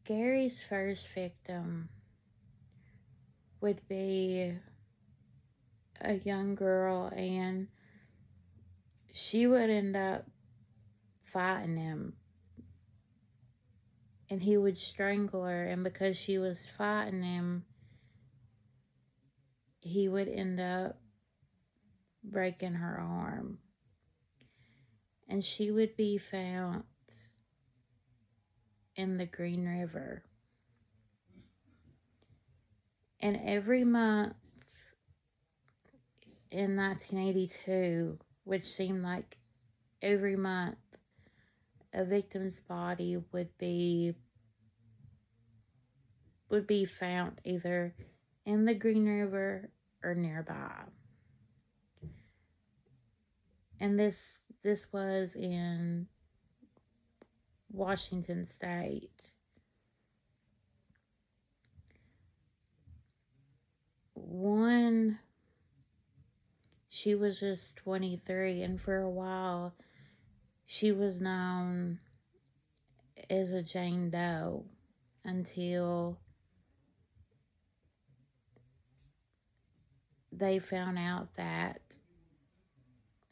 Gary's first victim would be a young girl, and she would end up fighting him, and he would strangle her, and because she was fighting him, he would end up breaking her arm, and she would be found in the Green River. And every month in 1982, which seemed like every month, a victim's body would be found either in the Green River or nearby. And this was in Washington State. One, she was just 23, and for a while she was known as a Jane Doe until they found out that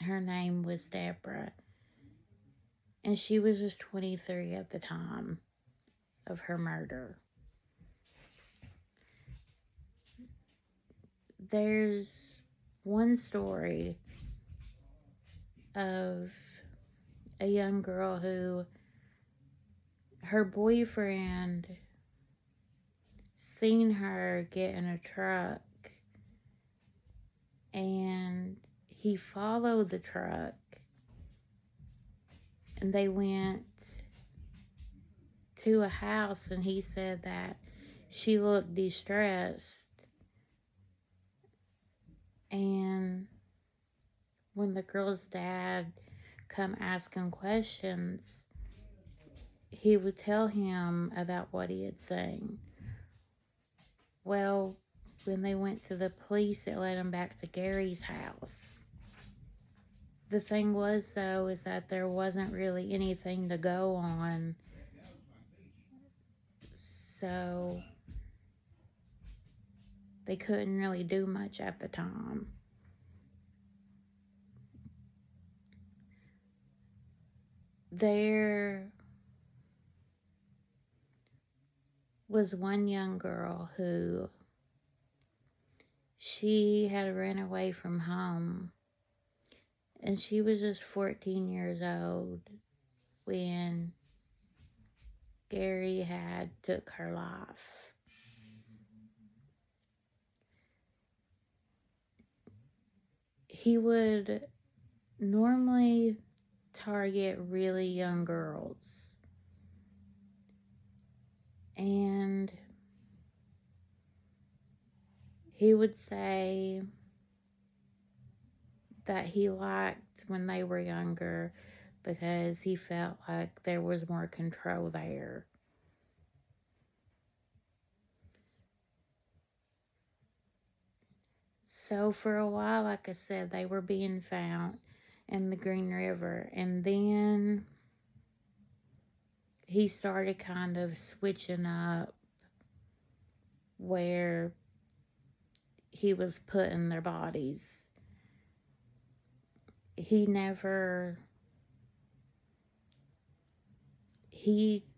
her name was Deborah, and she was just 23 at the time of her murder. There's one story of a young girl who her boyfriend seen her get in a truck, and he followed the truck, and they went to a house, and he said that she looked distressed. And when the girl's dad come asking questions, he would tell him about what he had seen. Well, when they went to the police, it led them back to Gary's house. The thing was, though, is that there wasn't really anything to go on. So they couldn't really do much at the time. There was one young girl who she had ran away from home, and she was just 14 years old when Gary had took her life. He would normally target really young girls, and he would say that he liked when they were younger because he felt like there was more control there. So for a while, like I said, they were being found in the Green River, and then he started kind of switching up where he was putting their bodies. He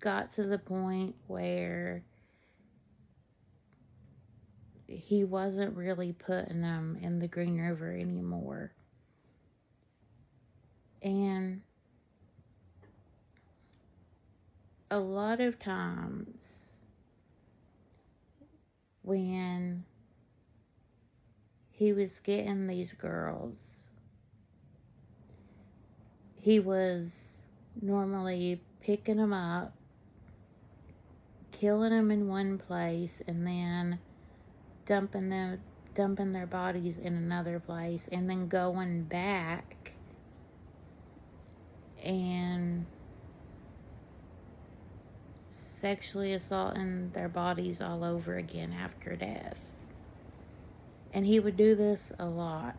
got to the point where he wasn't really putting them in the Green River anymore. And a lot of times when he was getting these girls, he was normally picking them up, killing them in one place, and then dumping their bodies in another place, and then going back and sexually assaulting their bodies all over again after death. And he would do this a lot.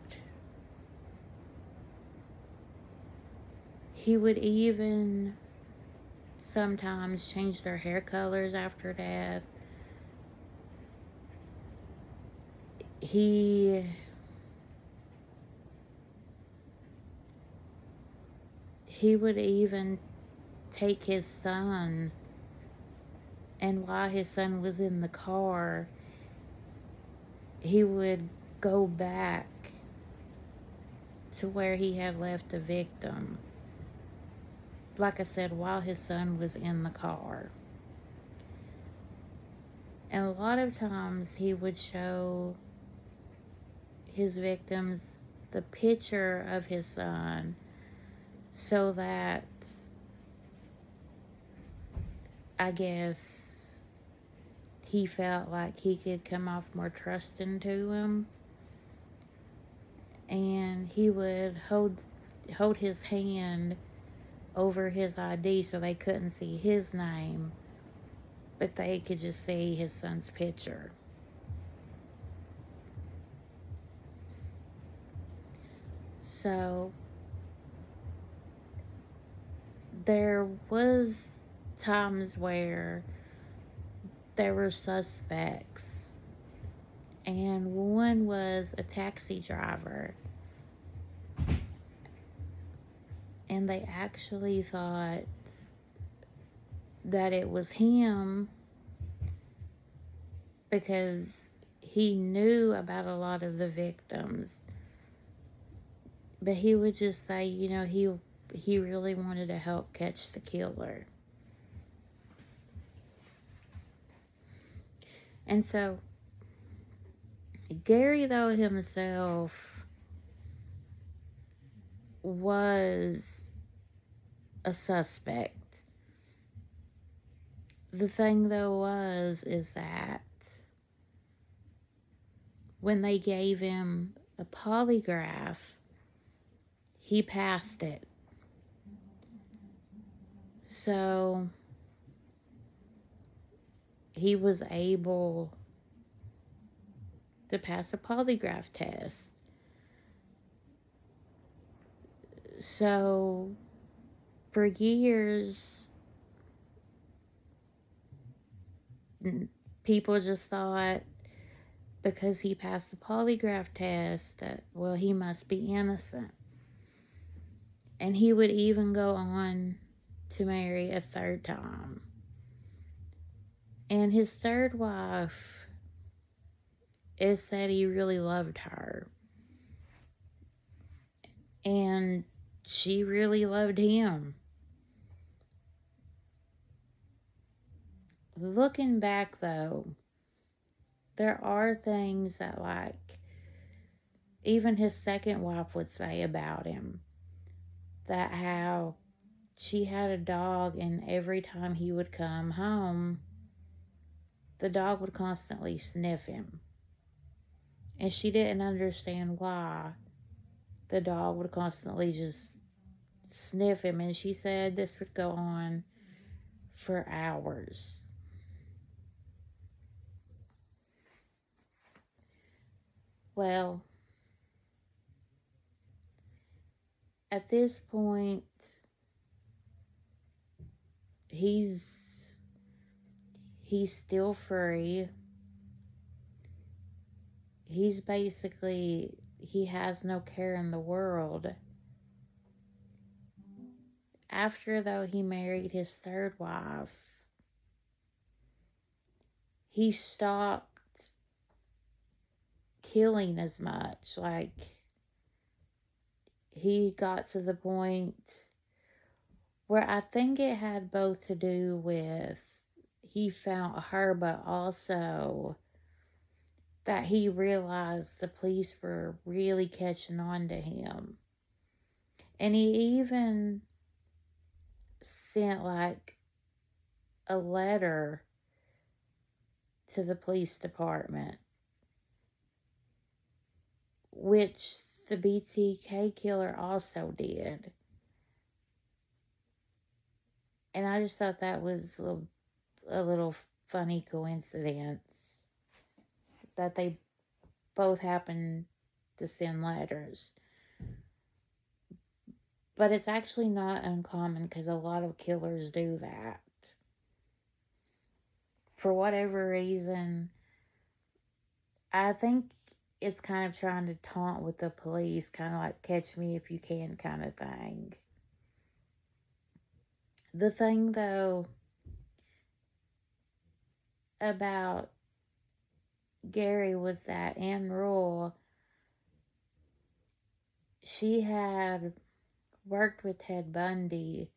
He would even sometimes change their hair colors after death. He would even take his son, and while his son was in the car, he would go back to where he had left the victim. Like I said, while his son was in the car. And a lot of times he would show his victims the picture of his son so that, I guess, he felt like he could come off more trusting to him. And he would hold his hand over his ID so they couldn't see his name, but they could just see his son's picture. So there was times where there were suspects, and one was a taxi driver, and they actually thought that it was him because he knew about a lot of the victims, but he would just say, he really wanted to help catch the killer. And so Gary, though, himself was a suspect. The thing, though, is that when they gave him a polygraph, he passed it. So he was able to pass a polygraph test. So for years, people just thought because he passed the polygraph test that, well, he must be innocent. And he would even go on to marry a third time. And his third wife, it said he really loved her. And she really loved him. Looking back, though, there are things that, like, even his second wife would say about him. That how she had a dog, and every time he would come home, the dog would constantly sniff him. And she didn't understand why the dog would constantly just sniff him. And she said this would go on for hours. Well, at this point, he's still free. He's basically, he has no care in the world. After, though, he married his third wife, he stopped killing as much. Like, he got to the point where I think it had both to do with he found her, but also that he realized the police were really catching on to him. And he even sent, like, a letter to the police department, which the BTK killer also did. And I just thought that was a little funny coincidence that they both happened to send letters. But it's actually not uncommon because a lot of killers do that. For whatever reason, I think it's kind of trying to taunt with the police, kind of like catch me if you can kind of thing. The thing, though, about Gary was that Anne Rule, she had worked with Ted Bundy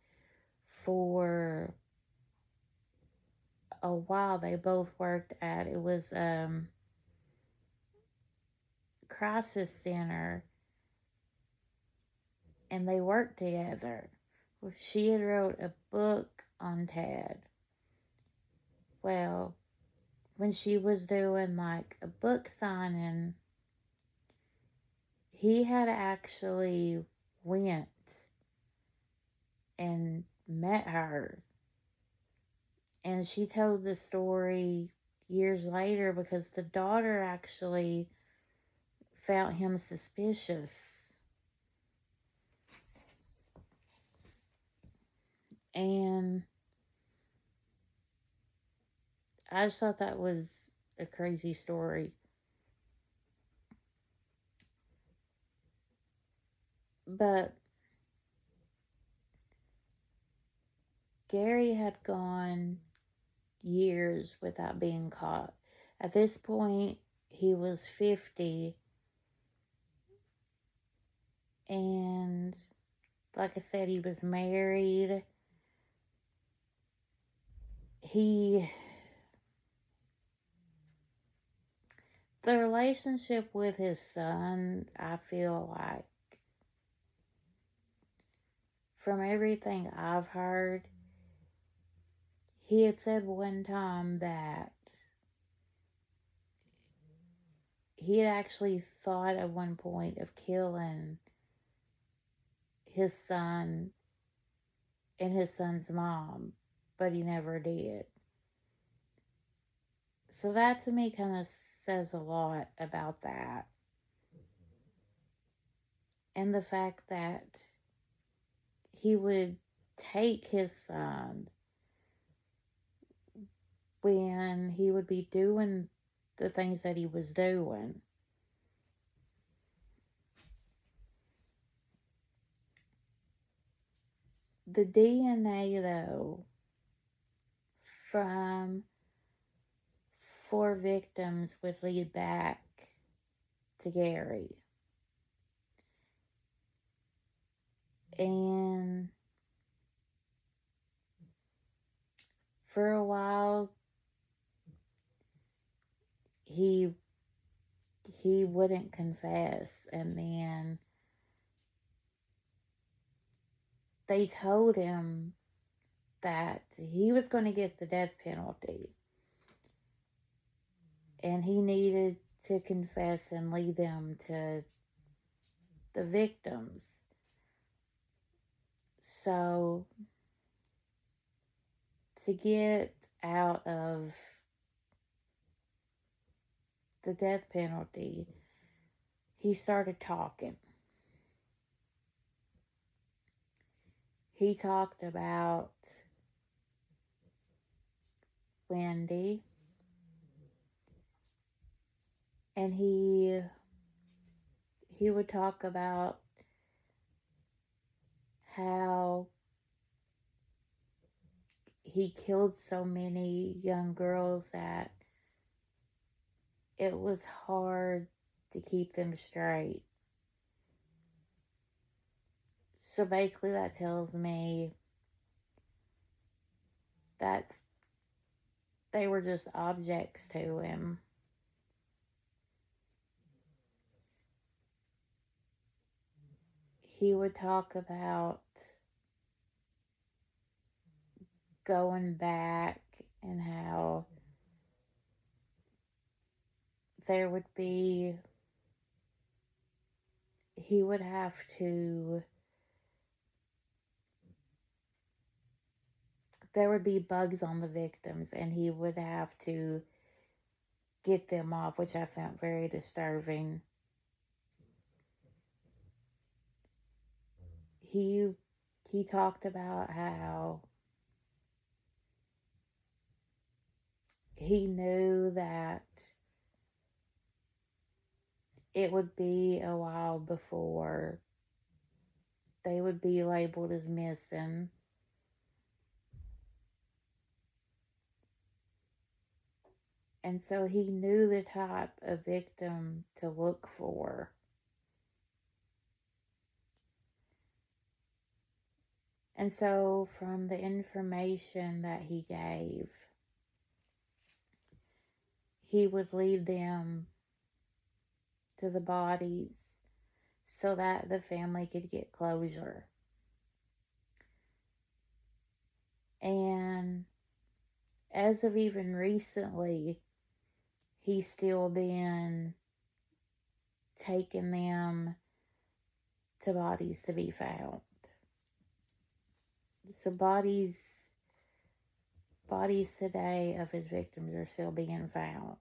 for a while. They both worked at, it was Crisis Center, and they worked together. Well, she had wrote a book on Ted. Well, when she was doing like a book signing, he had actually went and met her, and she told the story years later because the daughter actually found him suspicious. And I just thought that was a crazy story. But Gary had gone years without being caught. At this point, he was 50, and like I said, he was married. He, the relationship with his son, I feel like, from everything I've heard, he had said one time that he had actually thought at one point of killing his son and his son's mom, but he never did. So that to me kind of says a lot about that. And the fact that he would take his son when he would be doing the things that he was doing. The DNA, though, from 4 victims would lead back to Gary. And for a while, he wouldn't confess, and then they told him that he was going to get the death penalty, and he needed to confess and lead them to the victims. So to get out of the death penalty, he started talking. He talked about Wendy, and he would talk about how he killed so many young girls that it was hard to keep them straight. So basically, that tells me that they were just objects to him. He would talk about going back and how there would be, he would have to, there would be bugs on the victims, and he would have to get them off, which I found very disturbing. he he talked about how he knew that it would be a while before they would be labeled as missing. And so he knew the type of victim to look for. And so, from the information that he gave, he would lead them to the bodies so that the family could get closure. And as of even recently, he's still been taking them to bodies to be found. So bodies today of his victims are still being found.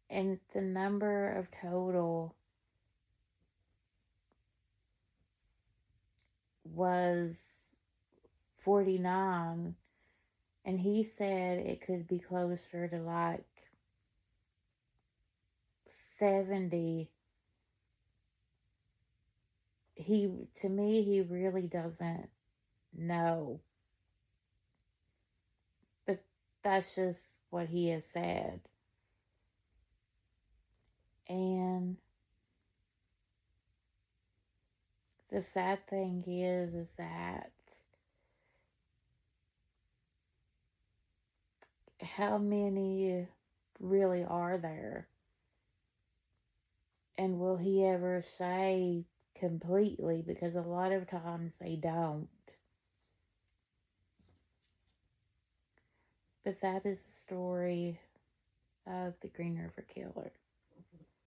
And the number of total was 49, and he said it could be closer to like 70. To me, he really doesn't know, but that's just what he has said. And the sad thing is that how many really are there? And will he ever say completely? Because a lot of times they don't. But that is the story of the Green River Killer.